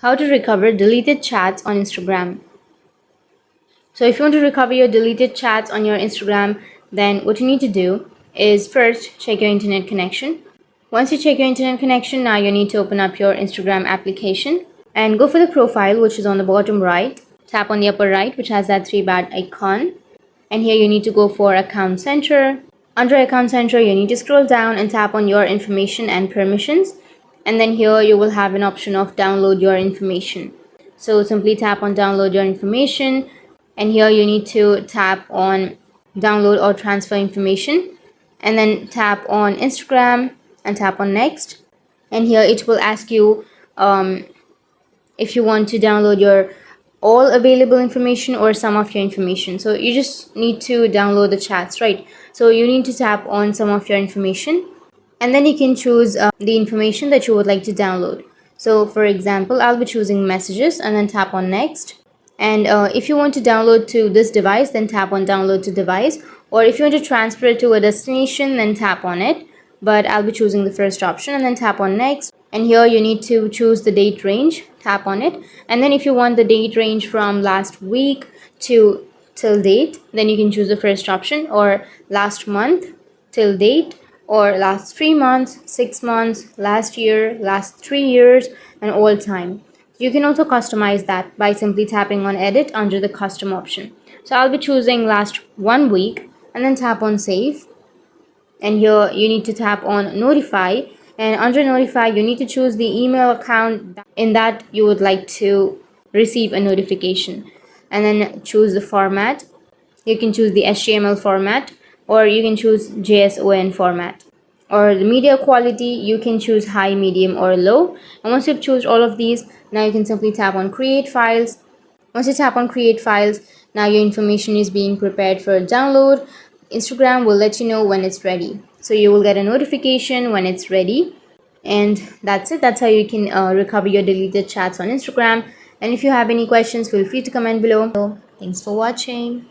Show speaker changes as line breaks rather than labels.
How to recover deleted chats on Instagram. So if you want to recover your deleted chats on your Instagram, then what you need to do is first check your internet connection. Once you check your internet connection, now you need to open up your Instagram application and go for the profile, which is on the bottom right. Tap on the upper right, which has that three bat icon. And here you need to go for account center. Under account center, you need to scroll down and tap on your information and permissions. And then here you will have an option of download your information. So simply tap on download your information, and here you need to tap on download or transfer information, and then tap on Instagram and tap on next. And here it will ask you if you want to download your all available information or some of your information. So you just need to download the chats, right? So you need to tap on some of your information, and then you can choose the information that you would like to download. So for example, I'll be choosing messages and then tap on next. And if you want to download to this device, then tap on download to device, or if you want to transfer it to a destination, then tap on it. But I'll be choosing the first option and then tap on next. And here you need to choose the date range, tap on it. And then if you want the date range from last week to till date, then you can choose the first option, or last month till date, or last 3 months, 6 months, last year, last 3 years, and all time. You can also customize that by simply tapping on edit under the custom option. So I'll be choosing last 1 week and then tap on save. And here you need to tap on notify, and under notify you need to choose the email account in that you would like to receive a notification, and then choose the format. You can choose the HTML format, or you can choose JSON format, or the media quality you can choose high, medium, or low. And once you've chosen all of these, now you can simply tap on create files. Once you tap on create files, now your information is being prepared for download. Instagram will let you know when it's ready, so you will get a notification when it's ready. And that's it. That's how you can recover your deleted chats on Instagram. And if you have any questions, feel free to comment below. Thanks for watching.